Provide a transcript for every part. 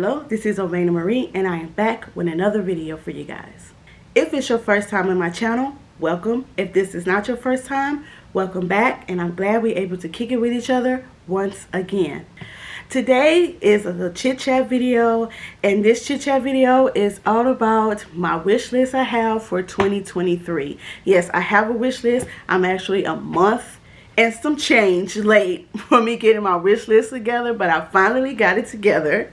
Hello, this is OV Marie and I am back with another video for you guys. If it's your first time on my channel, welcome. If this is not your first time, welcome back, and I'm glad we're able to kick it with each other once again. Today is a chit chat video, and this chit chat video is all about my wish list I have for 2023. Yes, I have a wish list. I'm actually a month and some change late for me getting my wish list together, but I finally got it together.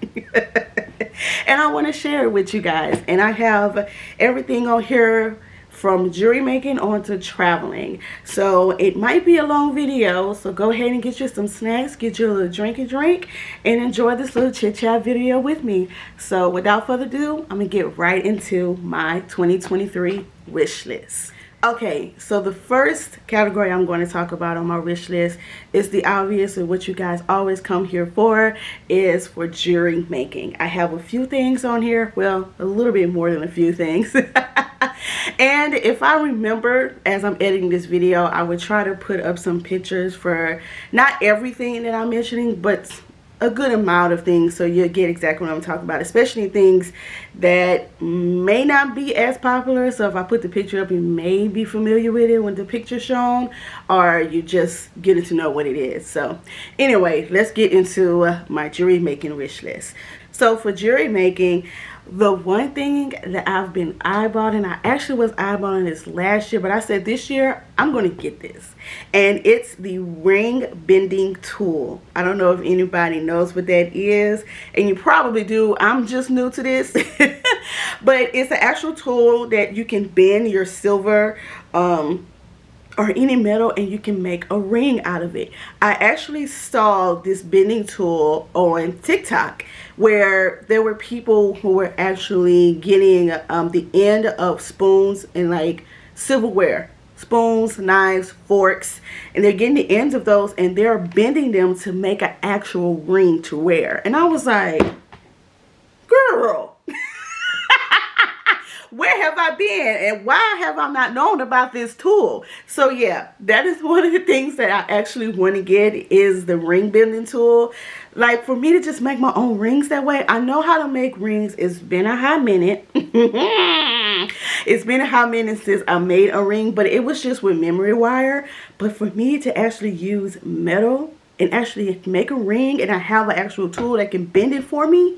And I want to share it with you guys. And I have everything on here from jewelry making on to traveling. So it might be a long video, so go ahead and get you some snacks, get you a little drink, and enjoy this little chit chat video with me. So without further ado, I'm gonna get right into my 2023 wish list. Okay, so the first category I'm going to talk about on my wish list is the obvious, and what you guys always come here for, is for jewelry making. I have a few things on here, well, a little bit more than a few things. And if I remember as I'm editing this video, I would try to put up some pictures for not everything that I'm mentioning, but a good amount of things, so you'll get exactly what I'm talking about, especially things that may not be as popular. So if I put the picture up, you may be familiar with it when the picture's shown, or you just getting to know what it is. So anyway, let's get into my jewelry making wish list. So for jewelry making, the one thing that I've been eyeballing, I actually was eyeballing this last year, but I said this year I'm going to get this, and it's the ring bending tool. I don't know if anybody knows what that is, and you probably do. I'm just new to this. But it's an actual tool that you can bend your silver or any metal, and you can make a ring out of it. I actually saw this bending tool on TikTok, where there were people who were actually getting the end of spoons and like silverware, spoons, knives, forks, and they're getting the ends of those and they're bending them to make an actual ring to wear. And I was like, girl, where have I been, and why have I not known about this tool? So yeah, that is one of the things that I actually want to get, is the ring bending tool. Like, for me to just make my own rings that way. I know how to make rings. It's been a hot minute. It's been a hot minute since I made a ring, but it was just with memory wire. But for me to actually use metal and actually make a ring, and I have an actual tool that can bend it for me,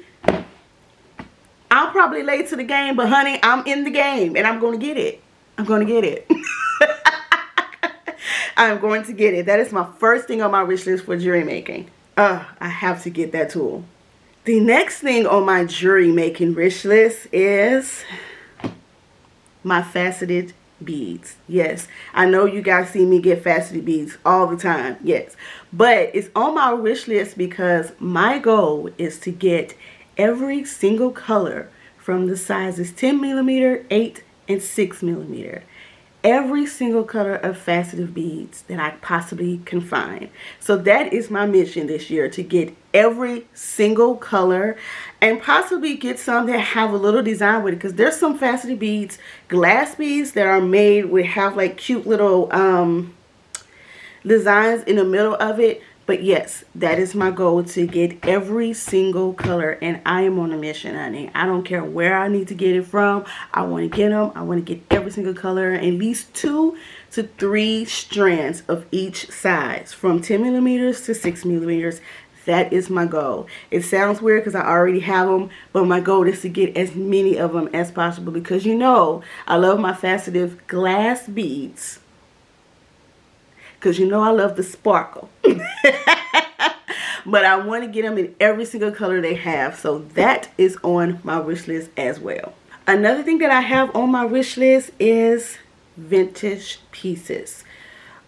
I'm probably late to the game, but honey, I'm in the game and I'm going to get it. I'm going to get it. I'm going to get it. That is my first thing on my wish list for jewelry making. I have to get that tool. The next thing on my jewelry making wish list is my faceted beads. Yes, I know you guys see me get faceted beads all the time. Yes, but it's on my wish list because my goal is to get every single color from the sizes 10 millimeter, 8, and 6 millimeter. Every single color of faceted beads that I possibly can find. So that is my mission this year, to get every single color and possibly get some that have a little design with it, because there's some faceted beads, glass beads, that are made with, have like cute little designs in the middle of it. But yes, that is my goal, to get every single color, and I am on a mission, honey. I don't care where I need to get it from. I want to get them. I want to get every single color, at least 2 to 3 strands of each size, from 10 millimeters to 6 millimeters. That is my goal. It sounds weird because I already have them, but my goal is to get as many of them as possible, because you know I love my faceted glass beads. Because you know I love the sparkle. But I want to get them in every single color they have. So that is on my wish list as well. Another thing that I have on my wish list is vintage pieces.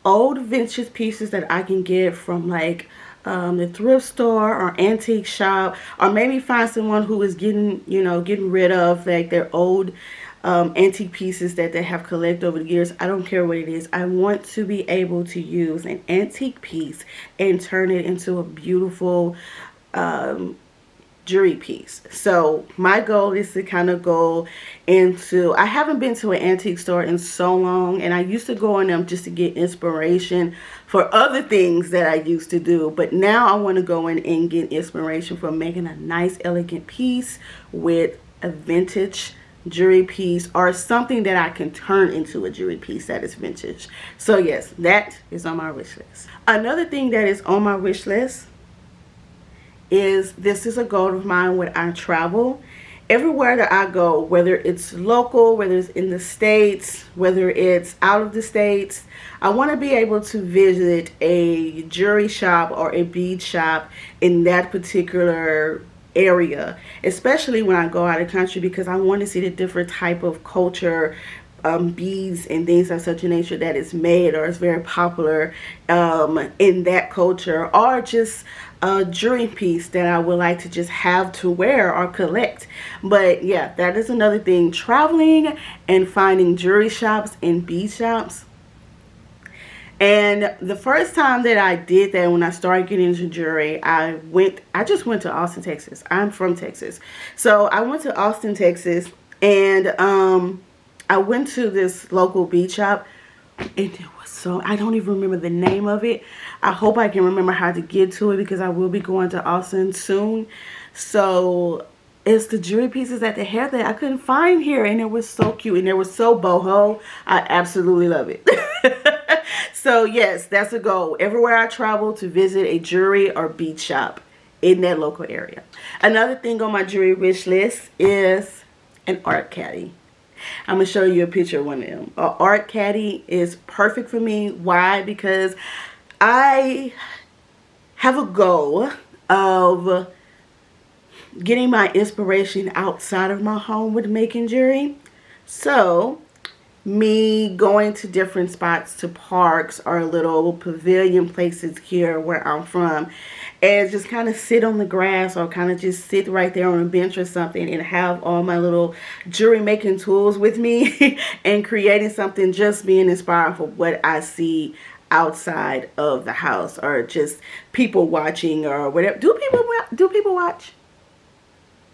Old vintage pieces that I can get from like the thrift store or antique shop, or maybe find someone who is getting rid of like their old antique pieces that they have collected over the years. I don't care what it is. I want to be able to use an antique piece and turn it into a beautiful jewelry piece. So my goal is to kind of go into, I haven't been to an antique store in so long, and I used to go in them just to get inspiration for other things that I used to do, but now I want to go in and get inspiration for making a nice elegant piece with a vintage jewelry piece, or something that I can turn into a jewelry piece that is vintage. So yes, that is on my wish list. Another thing that is on my wish list is, this is a goal of mine when I travel. Everywhere that I go, whether it's local, whether it's in the States, whether it's out of the States, I want to be able to visit a jewelry shop or a bead shop in that particular area, especially when I go out of country, because I want to see the different type of culture, beads and things of such a nature that is made or is very popular in that culture, or just a jewelry piece that I would like to just have to wear or collect. But yeah, that is another thing, traveling and finding jewelry shops and bead shops. And the first time that I did that, when I started getting into jewelry, I just went to Austin, Texas. I'm from Texas. So I went to Austin, Texas, and I went to this local bead shop, and it was so, I don't even remember the name of it. I hope I can remember how to get to it, because I will be going to Austin soon. So it's the jewelry pieces that they had that I couldn't find here, and it was so cute, and it was so boho. I absolutely love it. So yes, that's a goal. Everywhere I travel, to visit a jewelry or bead shop in that local area. Another thing on my jewelry wish list is an art caddy. I'm going to show you a picture of one of them. An art caddy is perfect for me. Why? Because I have a goal of getting my inspiration outside of my home with making jewelry. So me going to different spots, to parks or little pavilion places here where I'm from, and just kind of sit on the grass, or kind of just sit right there on a bench or something, and have all my little jewelry making tools with me and creating something, just being inspired for what I see outside of the house, or just people watching or whatever. Do people watch?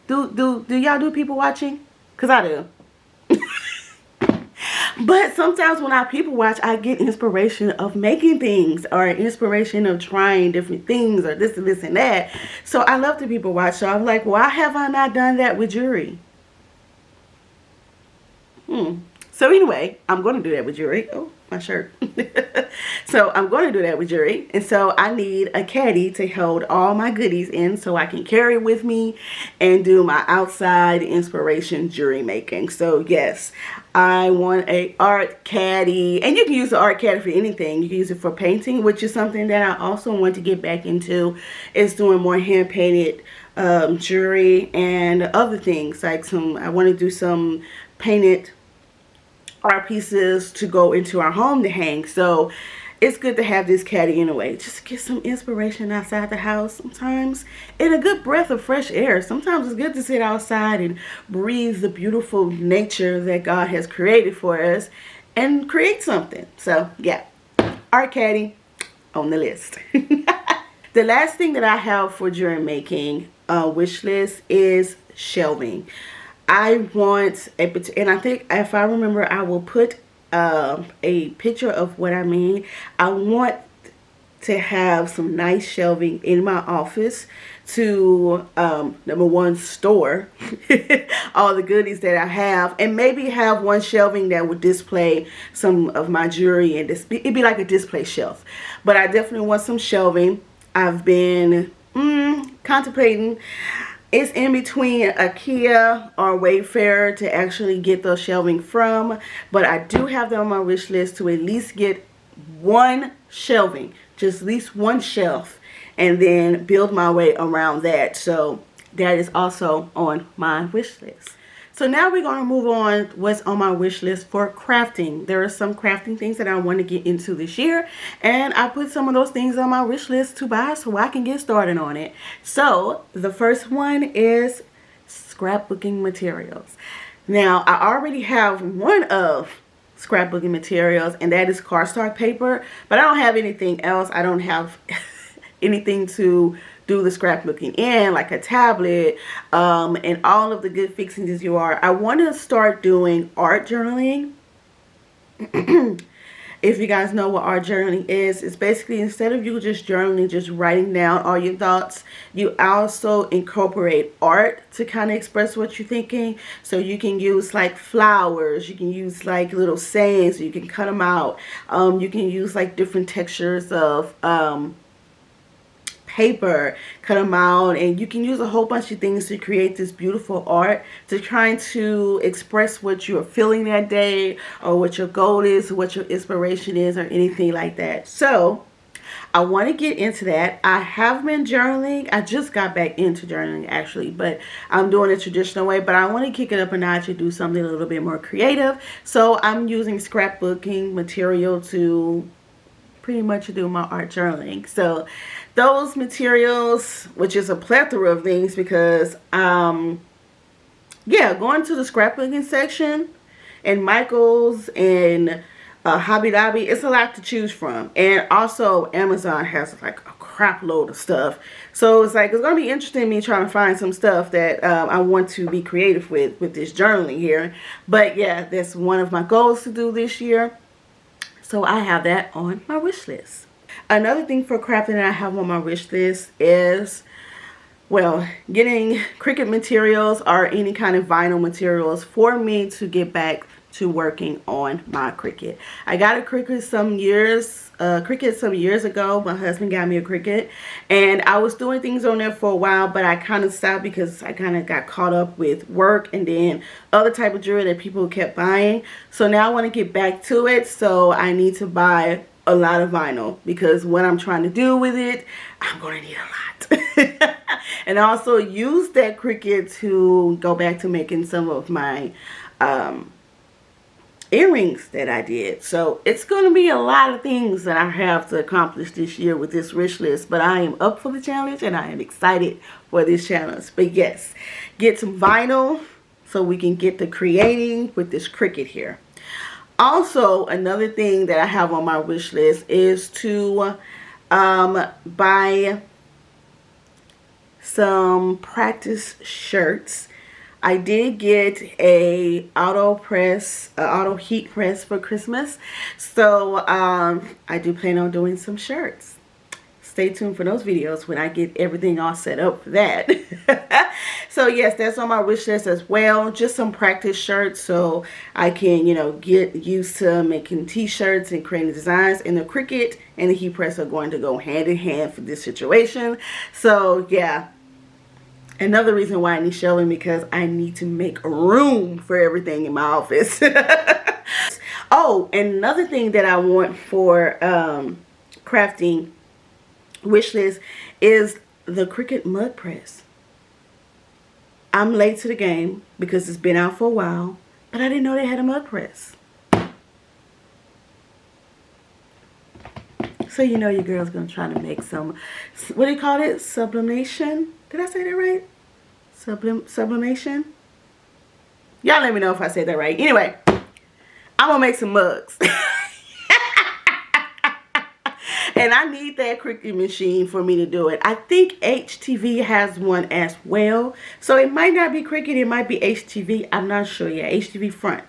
Do y'all do people watching? Because I do. But sometimes when I people watch, I get inspiration of making things, or inspiration of trying different things, or this and this and that. So I love to people watch. So I'm like, why have I not done that with jewelry? So anyway, I'm going to do that with jewelry. Oh, my shirt. So I'm going to do that with jewelry. And so I need a caddy to hold all my goodies in, so I can carry it with me and do my outside inspiration jewelry making. So yes, I want a art caddy. And you can use the art caddy for anything. You can use it for painting, which is something that I also want to get back into, is doing more hand painted jewelry and other things. Like I want to do some painted art pieces to go into our home to hang. So it's good to have this caddy anyway, just to get some inspiration outside the house sometimes, and a good breath of fresh air. Sometimes it's good to sit outside and breathe the beautiful nature that God has created for us and create something. So yeah, art caddy on the list. The last thing that I have for jewelry making wish list is shelving. I want and I think if I remember, I will put a picture of what I mean. I want to have some nice shelving in my office to number one, store all the goodies that I have, and maybe have one shelving that would display some of my jewelry, and it'd be like a display shelf. But I definitely want some shelving. I've been contemplating. It's in between IKEA or Wayfair to actually get those shelving from, but I do have them on my wish list to at least get one shelving, just at least one shelf, and then build my way around that. So that is also on my wish list. So now we're going to move on what's on my wish list for crafting. There are some crafting things that I want to get into this year, and I put some of those things on my wish list to buy so I can get started on it. So the first one is scrapbooking materials. Now I already have one of scrapbooking materials, and that is cardstock paper, but I don't have anything else. I don't have anything to do the scrapbooking in, like a tablet, and all of the good fixings you are. I want to start doing art journaling. If you guys know what art journaling is, it's basically instead of you just journaling, just writing down all your thoughts, you also incorporate art to kind of express what you're thinking. So you can use like flowers, you can use like little sayings, you can cut them out. You can use like different textures of paper, cut them out, and you can use a whole bunch of things to create this beautiful art to trying to express what you're feeling that day, or what your goal is, what your inspiration is, or anything like that. So I want to get into that. I have been journaling. I just got back into journaling actually, but I'm doing it traditional way, but I want to kick it up a notch and do something a little bit more creative. So I'm using scrapbooking material to pretty much do my art journaling. So those materials, which is a plethora of things, because yeah, going to the scrapbooking section and Michael's and Hobby Lobby, it's a lot to choose from. And also Amazon has like a crap load of stuff, so it's like it's gonna be interesting me trying to find some stuff that I want to be creative with this journaling here. But yeah, that's one of my goals to do this year. So I have that on my wish list. Another thing for crafting that I have on my wish list is, well, getting Cricut materials or any kind of vinyl materials for me to get back to working on my Cricut. I got a Cricut some years ago. My husband got me a Cricut, and I was doing things on there for a while, but I kind of stopped because I kind of got caught up with work and then other type of jewelry that people kept buying. So now I want to get back to it, so I need to buy a lot of vinyl, because what I'm trying to do with it, I'm going to need a lot. And also use that Cricut to go back to making some of my earrings that I did. So it's going to be a lot of things that I have to accomplish this year with this wish list, but I am up for the challenge and I am excited for this challenge. But yes, get some vinyl so we can get to creating with this Cricut here. Also, another thing that I have on my wish list is to buy some practice shirts. I did get a auto heat press for Christmas, so I do plan on doing some shirts. Stay tuned for those videos when I get everything all set up for that. So yes, that's on my wish list as well. Just some practice shirts so I can, you know, get used to making t-shirts and creating designs. And the Cricut and the heat press are going to go hand in hand for this situation. So yeah. Another reason why I need shelving, because I need to make room for everything in my office. Oh, and another thing that I want for crafting wish list is the Cricut mug press. I'm late to the game because it's been out for a while, but I didn't know they had a mug press. So you know your girl's gonna try to make some, what do you call it? Sublimation? Did I say that right? Sublimation? Y'all let me know if I said that right. Anyway, I'm gonna make some mugs. And I need that Cricut machine for me to do it. I think HTV has one as well. So it might not be Cricut, it might be HTV. I'm not sure yet. HTV front.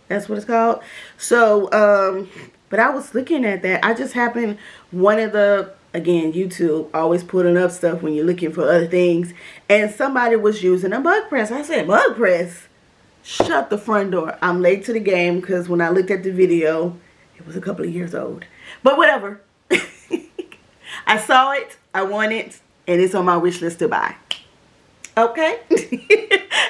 That's what it's called. So, but I was looking at that. I just happened, one of the, again, YouTube always putting up stuff when you're looking for other things. And somebody was using a mug press. I said, mug press? Shut the front door. I'm late to the game because when I looked at the video, it was a couple of years old. But whatever. I saw it, I want it, and it's on my wish list to buy. Okay?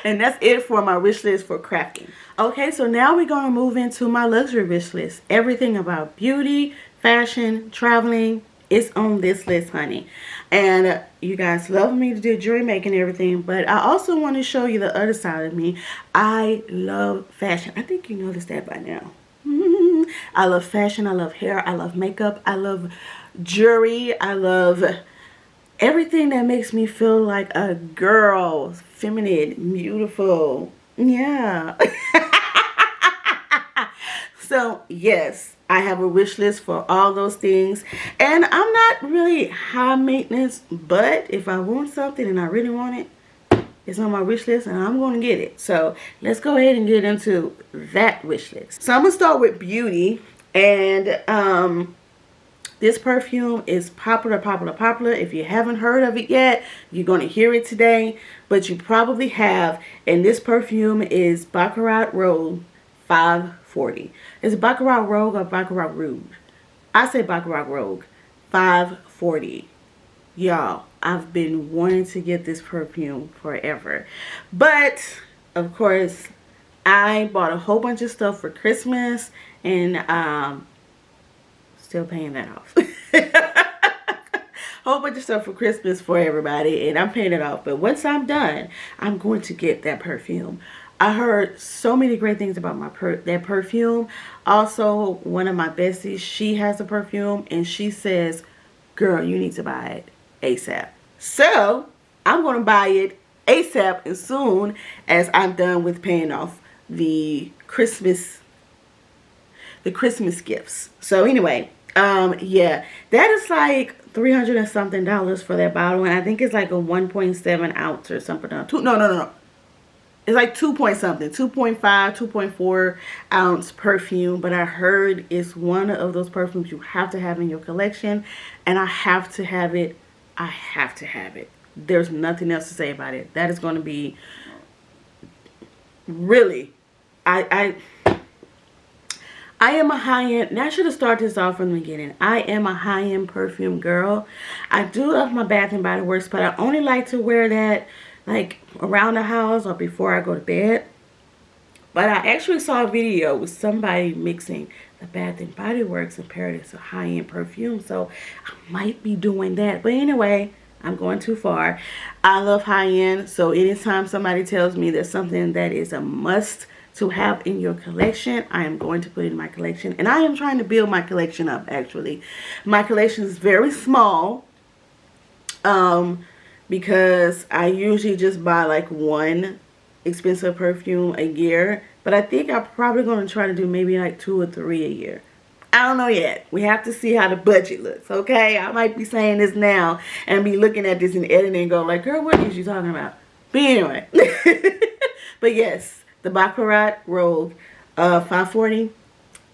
And that's it for my wish list for crafting. Okay, so now we're going to move into my luxury wish list. Everything about beauty, fashion, traveling is on this list, honey. And you guys love me to do jewelry making and everything, but I also want to show you the other side of me. I love fashion. I think you noticed that by now. I love fashion, I love hair, I love makeup, I love jewelry, I love everything that makes me feel like a girl, feminine, beautiful. Yeah. So yes, I have a wish list for all those things, and I'm not really high maintenance, but if I want something and I really want it, it's on my wish list and I'm going to get it. So let's go ahead and get into that wish list. So I'm going to start with beauty, and this perfume is popular. If you haven't heard of it yet, you're going to hear it today, but you probably have. And this perfume is Baccarat Rogue 540. Is it Baccarat Rogue or Baccarat Rouge? I say Baccarat Rogue 540. Y'all, I've been wanting to get this perfume forever. But, of course, I bought a whole bunch of stuff for Christmas, and still paying that off. Whole bunch of stuff for Christmas for everybody, and I'm paying it off. But once I'm done, I'm going to get that perfume. I heard so many great things about that perfume. Also, one of my besties, she has a perfume, and she says, girl, you need to buy it ASAP. So I'm going to buy it ASAP as soon as I'm done with paying off the Christmas gifts. So anyway, yeah, that is like $300 and something for that bottle, and I think it's like a 1.7 ounce or something. No. It's like 2 point something, 2.5, 2.4 ounce perfume. But I heard it's one of those perfumes you have to have in your collection, and I have to have it. I have to have it. There's nothing else to say about it. That is going to be really, I am a high-end, and I should have started this off from the beginning. I am a high-end perfume girl. I do love my Bath & Body Works, but I only like to wear that like around the house or before I go to bed. But I actually saw a video with somebody mixing the Bath & Body Works and paired it to high-end perfume. So I might be doing that. But anyway, I'm going too far. I love high-end. So anytime somebody tells me there's something that is a must to have in your collection, I am going to put it in my collection. And I am trying to build my collection up, actually. My collection is very small. Because I usually just buy like one expensive perfume a year. But I think I'm probably going to try to do maybe like 2 or 3 a year. I don't know yet. We have to see how the budget looks, okay? I might be saying this now and be looking at this and editing and go like, girl, what is you talking about? But anyway. But yes, the Baccarat Rogue 540,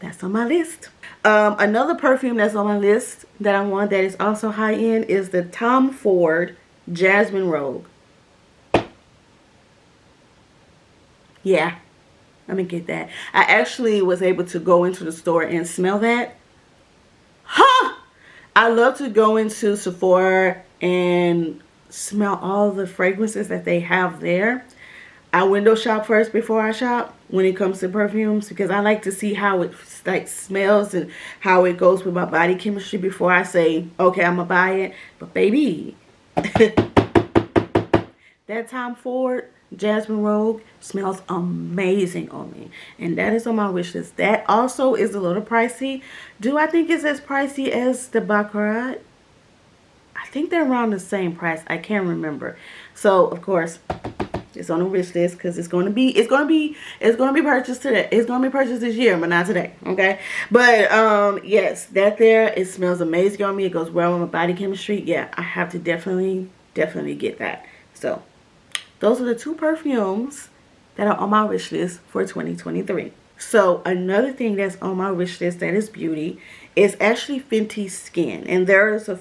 that's on my list. Another perfume that's on my list that I want that is also high-end is the Tom Ford Jasmine Rogue. Yeah, let me get that. I actually was able to go into the store and smell that. Huh! I love to go into Sephora and smell all the fragrances that they have there. I window shop first before I shop when it comes to perfumes, because I like to see how it like smells and how it goes with my body chemistry before I say, okay, I'm gonna buy it. But baby, that Tom Ford Jasmine Rogue smells amazing on me, and that is on my wish list. That also is a little pricey. Do I think it's as pricey as the Baccarat? I think they're around the same price. I can't remember. So of course it's on the wish list because it's going to be purchased today. It's going to be purchased this year, but not today. Okay. But yes, that there, it smells amazing on me. It goes well with my body chemistry. Yeah, I have to definitely get that. So those are the 2 perfumes that are on my wish list for 2023. So another thing that's on my wish list that is beauty is actually Fenty Skin, and there's a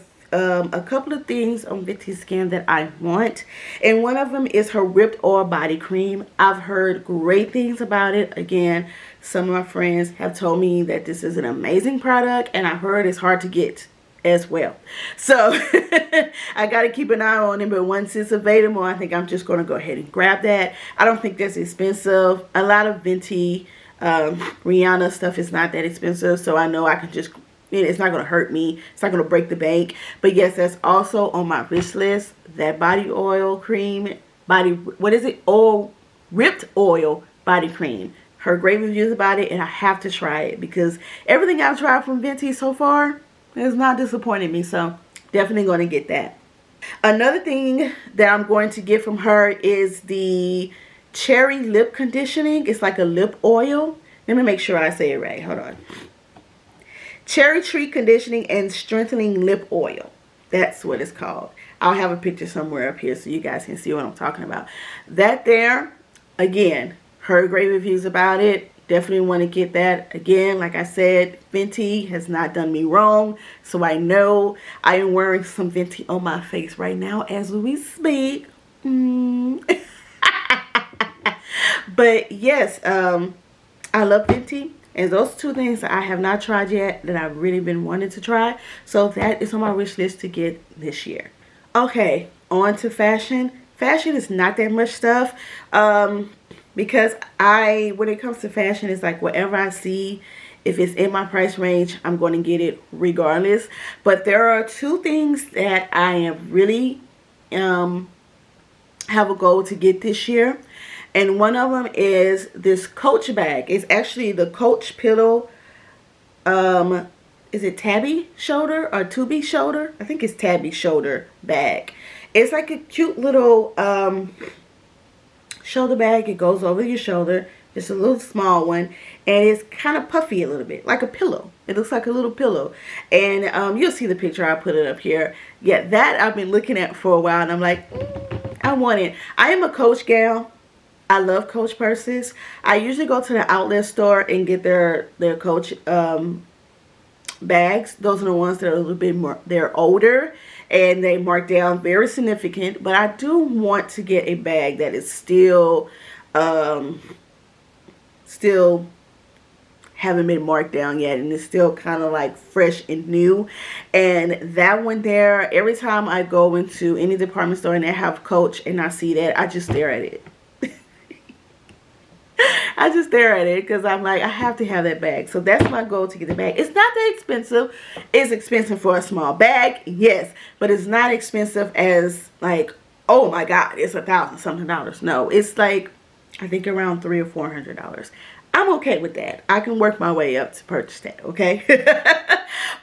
couple of things on Fenty Skin that I want, and one of them is her Ripped Oil Body Cream. I've heard great things about it. Again, some of my friends have told me that this is an amazing product, and I heard it's hard to get as well. So I got to keep an eye on it, but once it's available, I think I'm just going to go ahead and grab that. I don't think that's expensive. A lot of Fenty Rihanna stuff is not that expensive, so I know I can just, it's not going to hurt me. It's not going to break the bank. But yes, that's also on my wish list. That body oil cream, Ripped Oil Body Cream. Heard great reviews about it, and I have to try it because everything I've tried from Fenty so far has not disappointed me. So definitely going to get that. Another thing that I'm going to get from her is the Cherry Lip Conditioning. It's like a lip oil. Let me make sure I say it right. Hold on. Cherry Tree Conditioning and Strengthening Lip Oil. That's what it's called. I'll have a picture somewhere up here so you guys can see what I'm talking about. That there, again, heard great reviews about it. Definitely want to get that. Again, like I said, Fenty has not done me wrong. So I know I am wearing some Fenty on my face right now as we speak. But yes, I love Fenty. And those two things that I have not tried yet that I've really been wanting to try. So that is on my wish list to get this year. Okay, on to fashion. Fashion is not that much stuff. Because when it comes to fashion, it's like whatever I see, if it's in my price range, I'm going to get it regardless. But there are two things that I am really have a goal to get this year. And one of them is this Coach bag. It's actually the Coach pillow. Is it tabby shoulder or tubby shoulder? I think it's tabby shoulder bag. It's like a cute little shoulder bag. It goes over your shoulder. Just a little small one. And it's kind of puffy a little bit. Like a pillow. It looks like a little pillow. And you'll see the picture. I'll put it up here. Yeah, that I've been looking at for a while. And I'm like, I want it. I am a Coach gal. I love Coach purses. I usually go to the outlet store and get their Coach bags. Those are the ones that are a little bit more, they're older and they mark down very significant. But I do want to get a bag that is still haven't been marked down yet, and it's still kind of like fresh and new. And that one there, every time I go into any department store and they have Coach and I see that, I just stare at it. I just stare at it because I'm like, I have to have that bag. So that's my goal, to get the bag. It's not that expensive. It's expensive for a small bag, yes, but it's not expensive as like, oh my God, it's $1,000 something. No, it's like, I think around $300 or $400. I'm okay with that. I can work my way up to purchase that, okay?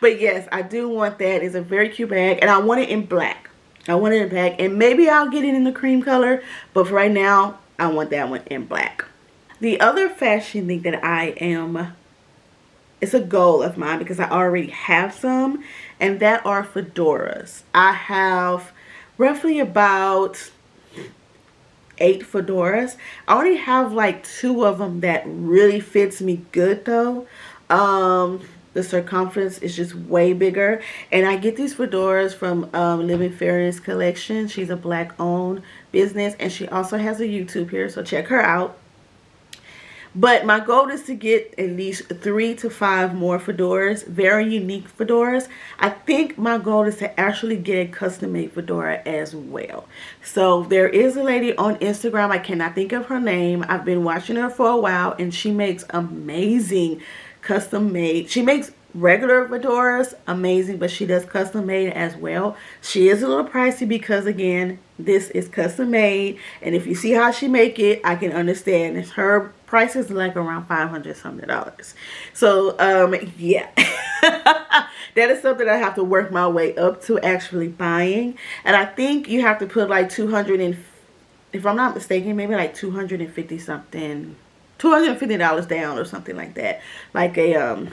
But yes, I do want that. It's a very cute bag, and I want it in black. I want it in black, and maybe I'll get it in the cream color, but for right now, I want that one in black. The other fashion thing that it's a goal of mine because I already have some, and that are fedoras. I have roughly about 8 fedoras. I only have like 2 of them that really fits me good though. The circumference is just way bigger, and I get these fedoras from Living Fairness Collection. She's a black owned business, and she also has a YouTube here, so check her out. But my goal is to get at least 3 to 5 more fedoras, very unique fedoras. I think my goal is to actually get a custom made fedora as well. So there is a lady on Instagram, I cannot think of her name. I've been watching her for a while, and she makes amazing custom made. She makes regular fedoras amazing, but she does custom made as well. She is a little pricey because, again, this is custom made, and if you see how she make it, I can understand. It's her price is like around $500 something. So yeah. That is something I have to work my way up to actually buying. And I think you have to put like 200 and, if I'm not mistaken, maybe like 250 something, $250 down or something like that, like a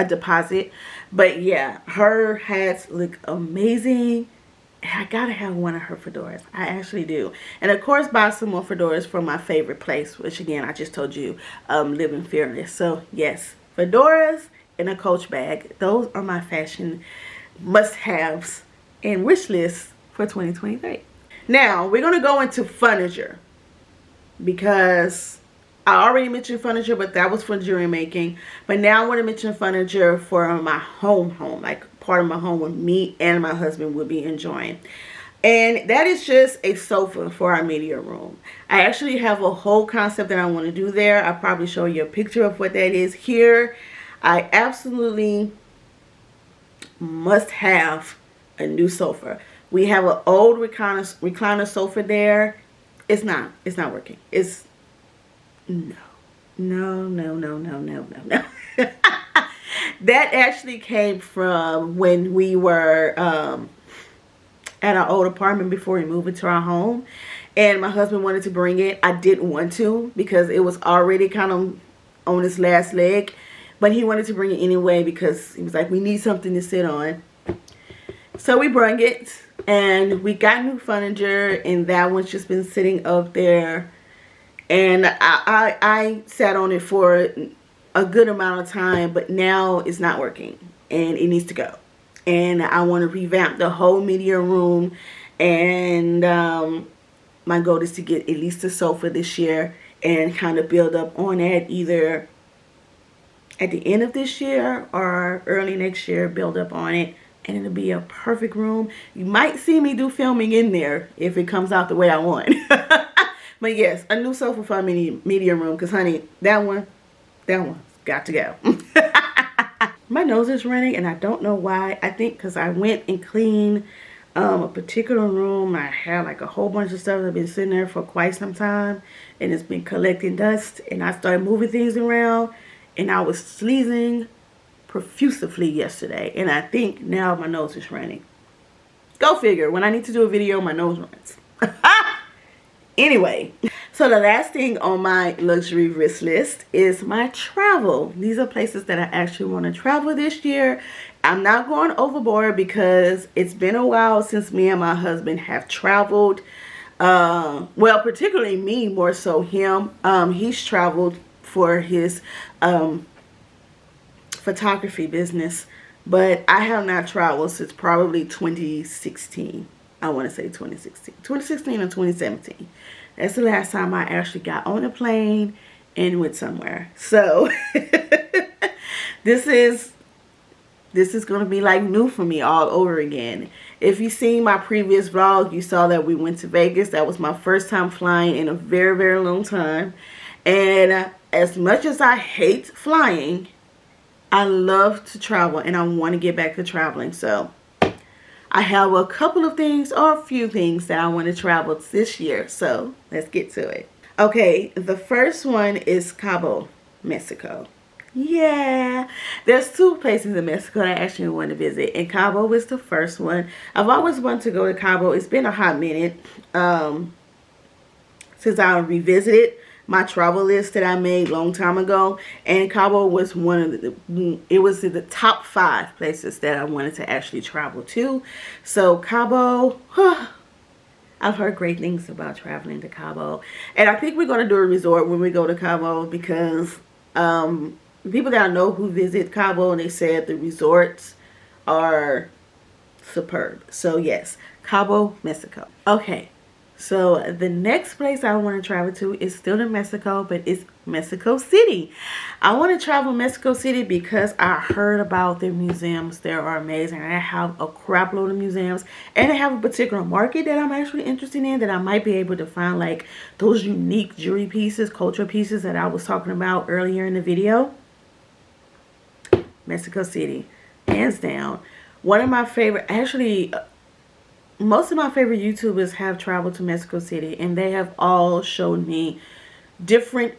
deposit. But yeah, her hats look amazing. I gotta have one of her fedoras. I actually do. And of course, buy some more fedoras from my favorite place, which again, I just told you, Living Fearless. So yes, fedoras and a Coach bag. Those are my fashion must-haves and wish lists for 2023. Now, we're gonna go into furniture, because I already mentioned furniture, but that was for jewelry making. But now I want to mention furniture for my home, like part of my home where me and my husband will be enjoying. And that is just a sofa for our media room. I actually have a whole concept that I want to do there. I'll probably show you a picture of what that is here. I absolutely must have a new sofa. We have an old recliner sofa there. It's not working. It's no. That actually came from when we were at our old apartment before we moved into our home, and my husband wanted to bring it. I didn't want to because it was already kind of on his last leg. But he wanted to bring it anyway because he was like, we need something to sit on. So we brought it, and we got new furniture, and that one's just been sitting up there. And I sat on it for a good amount of time, but now it's not working and it needs to go. And I want to revamp the whole media room, and my goal is to get at least a sofa this year and kind of build up on that either at the end of this year or early next year, build up on it, and it'll be a perfect room. You might see me do filming in there if it comes out the way I want. But yes, a new sofa for a media room, because honey, that one's got to go. My nose is running and I don't know why. I think because I went and cleaned a particular room. I had like a whole bunch of stuff that's been sitting there for quite some time, and it's been collecting dust, and I started moving things around, and I was sneezing profusely yesterday, and I think now my nose is running. Go figure. When I need to do a video, my nose runs. Anyway, so the last thing on my luxury wish list is my travel. These are places that I actually want to travel this year. I'm not going overboard because it's been a while since me and my husband have traveled. Well, particularly me, more so him. He's traveled for his photography business, but I have not traveled since probably 2016. I want to say 2016 or 2017. That's the last time I actually got on a plane and went somewhere. So this is going to be like new for me all over again. If you've seen my previous vlog, you saw that we went to Vegas. That was my first time flying in a very, very long time. And as much as I hate flying, I love to travel and I want to get back to traveling. So I have a couple of things, or a few things, that I want to travel this year. So let's get to it. Okay, the first one is Cabo, Mexico. Yeah, there's two places in Mexico that I actually want to visit, and Cabo is the first one. I've always wanted to go to Cabo. It's been a hot minute since I revisited my travel list that I made a long time ago, and Cabo was one of it was in the top 5 places that I wanted to actually travel to. So Cabo, I've heard great things about traveling to Cabo, and I think we're going to do a resort when we go to Cabo, because people that I know who visit Cabo, and they said the resorts are superb. So yes, Cabo, Mexico. Okay. So the next place I want to travel to is still in Mexico, but it's Mexico City. I want to travel Mexico City because I heard about their museums. They are amazing. I have a crap load of museums, and I have a particular market that I'm actually interested in, that I might be able to find like those unique jewelry pieces, cultural pieces that I was talking about earlier in the video. Mexico City, hands down. One of my favorite, actually, most of my favorite YouTubers have traveled to Mexico City, and they have all shown me different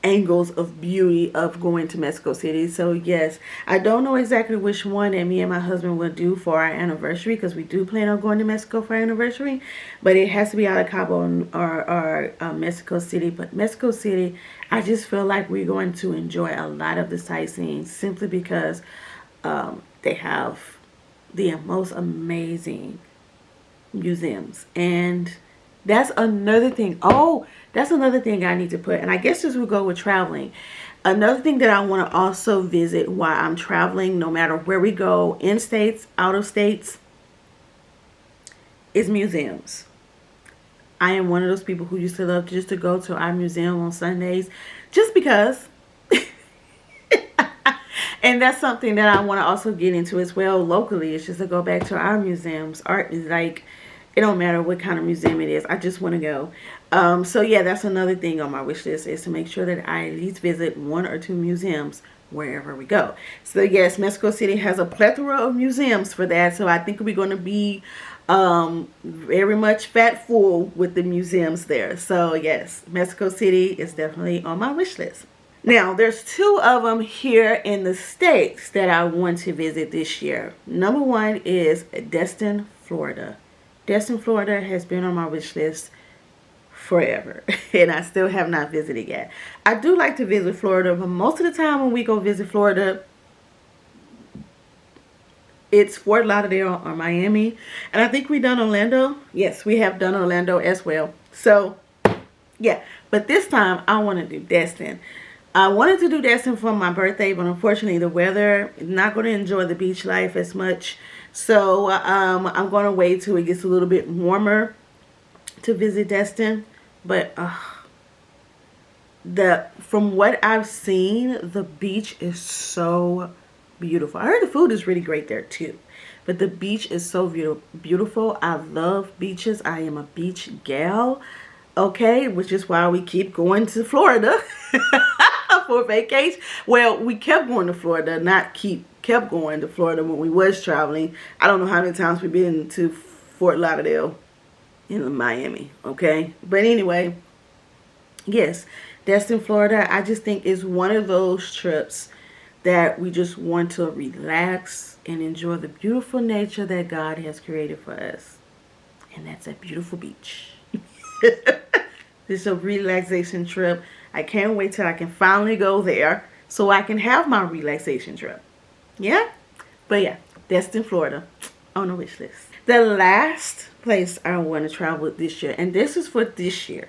angles of beauty of going to Mexico City. So yes, I don't know exactly which one that me and my husband will do for our anniversary, because we do plan on going to Mexico for our anniversary, but it has to be out of Cabo or Mexico City. But Mexico City, I just feel like we're going to enjoy a lot of the sightseeing, simply because they have the most amazing museums. And that's another thing. Oh, that's another thing I need to put, and I guess this will go with traveling. Another thing that I want to also visit while I'm traveling, no matter where we go, in states, out of states, is museums. I am one of those people who used to love just to go to our museum on Sundays, just because. And that's something that I want to also get into as well locally. It's just to go back to our museums. Art is like, it don't matter what kind of museum it is. I just want to go. So yeah, that's another thing on my wish list, is to make sure that I at least visit 1 or 2 museums wherever we go. So yes, Mexico City has a plethora of museums for that. So I think we're going to be very much fat full with the museums there. So yes, Mexico City is definitely on my wish list. Now, there's 2 of them here in the States that I want to visit this year. Number 1 is Destin, Florida. Destin, Florida has been on my wish list forever. And I still have not visited yet. I do like to visit Florida, but most of the time when we go visit Florida, it's Fort Lauderdale or Miami. And I think we done Orlando. Yes, we have done Orlando as well. So, yeah. But this time, I want to do Destin. I wanted to do Destin for my birthday, but unfortunately, the weather, I'm not going to enjoy the beach life as much. So, I'm going to wait till it gets a little bit warmer to visit Destin. But, from what I've seen, the beach is so beautiful. I heard the food is really great there too, but the beach is so beautiful. I love beaches. I am a beach gal, okay, which is why we keep going to Florida for vacation. Well, we kept going to Florida, not kept going to Florida when we was traveling. I don't know how many times we've been to Fort Lauderdale in Miami, okay, but anyway, yes, Destin, Florida, I just think is one of those trips that we just want to relax and enjoy the beautiful nature that God has created for us. And that's a beautiful beach. This is a relaxation trip. I can't wait till I can finally go there so I can have my relaxation trip. Yeah? But yeah, Destin, Florida on the wish list. The last place I want to travel this year, and this is for this year.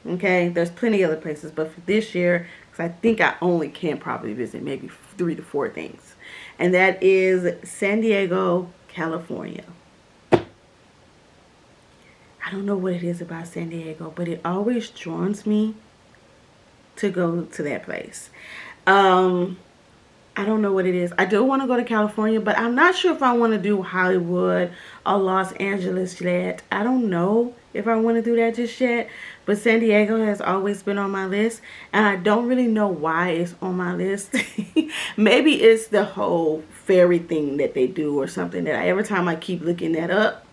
Okay, there's plenty of other places, but for this year, because I think I only can probably visit maybe 3 to 4 things. And that is San Diego, California. I don't know what it is about San Diego, but it always draws me to go to that place. I don't know what it is. I do want to go to California, but I'm not sure if I want to do Hollywood or Los Angeles yet. I don't know if I want to do that just yet. But San Diego has always been on my list, and I don't really know why it's on my list. Maybe it's the whole ferry thing that they do or something that every time I keep looking that up,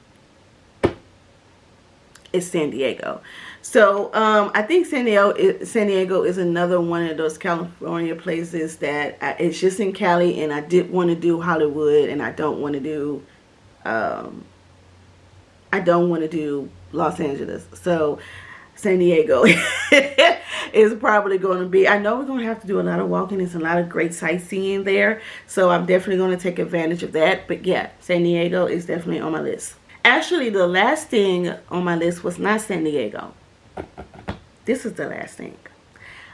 it's San Diego. So I think San Diego is another one of those California places that it's just in Cali, and I did want to do Hollywood, and I don't want to do Los Angeles. So San Diego is probably going to be, I know we're going to have to do a lot of walking. There's a lot of great sightseeing there, so I'm definitely going to take advantage of that. But yeah, San Diego is definitely on my list. Actually, the last thing on my list was not San Diego. This is the last thing.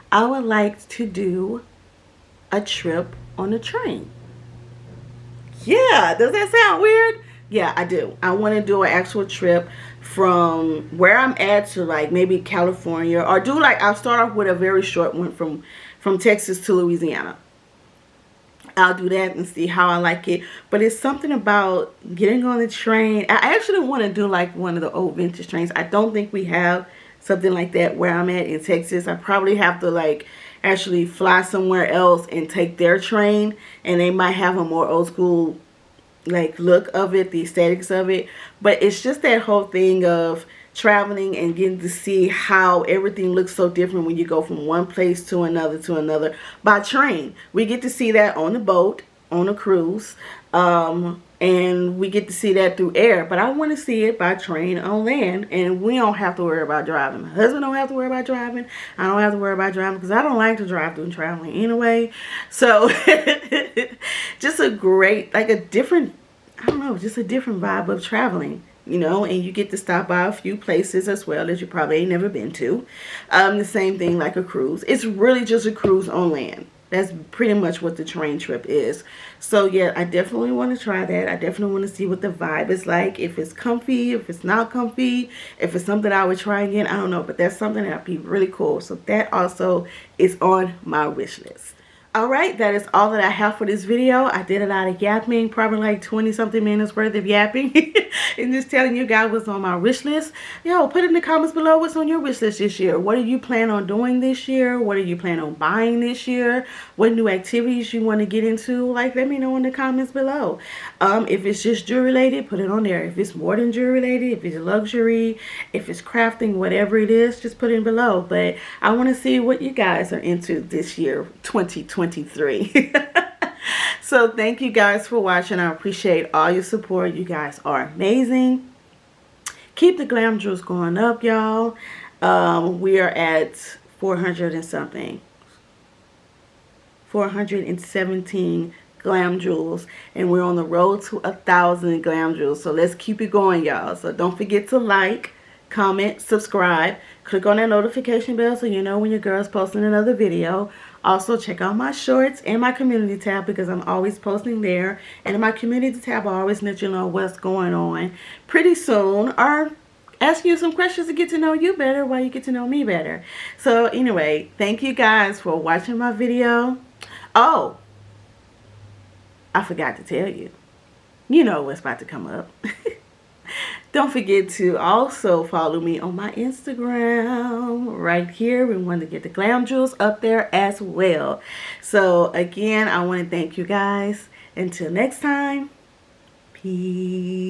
I would like to do a trip on a train. Yeah, does that sound weird? Yeah, I do. I want to do an actual trip from where I'm at to like maybe California, or do like, I'll start off with a very short one from Texas to Louisiana. I'll do that and see how I like it. But it's something about getting on the train. I actually want to do like one of the old vintage trains. I don't think we have something like that where I'm at in Texas. I probably have to like actually fly somewhere else and take their train, and they might have a more old school like look of it, the aesthetics of it. But it's just that whole thing of traveling and getting to see how everything looks so different when you go from one place to another by train. We get to see that on the boat, on a cruise, and we get to see that through air. But I want to see it by train on land, and we don't have to worry about driving. My husband don't have to worry about driving. I don't have to worry about driving because I don't like to drive doing traveling anyway. So just a great, like a different, I don't know, just a different vibe of traveling. You know, and you get to stop by a few places as well that you probably ain't never been to. The same thing like a cruise. It's really just a cruise on land. That's pretty much what the train trip is. So yeah, I definitely want to try that. I definitely want to see what the vibe is like. If it's comfy, if it's not comfy, if it's something I would try again. I don't know, but that's something that would be really cool. So that also is on my wish list. Alright, that is all that I have for this video. I did a lot of yapping, probably like 20 something minutes worth of yapping. And just telling you guys what's on my wish list. Yo, put in the comments below what's on your wish list this year. What do you plan on doing this year? What do you plan on buying this year? What new activities you want to get into? Like, let me know in the comments below. If it's just jewelry related, put it on there. If it's more than jewelry related, if it's luxury, if it's crafting, whatever it is, just put it below. But I want to see what you guys are into this year, 2023. So thank you guys for watching. I appreciate all your support. You guys are amazing. Keep the glam jewels going up, y'all. We are at 400 and something. 417 Glam Jewels, and we're on the road to 1,000 Glam Jewels. So let's keep it going, y'all. So don't forget to like, comment, subscribe, click on that notification bell so you know when your girl's posting another video. Also check out my shorts and my community tab because I'm always posting there, and in my community tab I always let you know what's going on pretty soon, or ask you some questions to get to know you better while you get to know me better. So anyway, thank you guys for watching my video. Oh, I forgot to tell you. You know what's about to come up. Don't forget to also follow me on my Instagram right here. We want to get the Glam Jewels up there as well. So again, I want to thank you guys. Until next time, peace.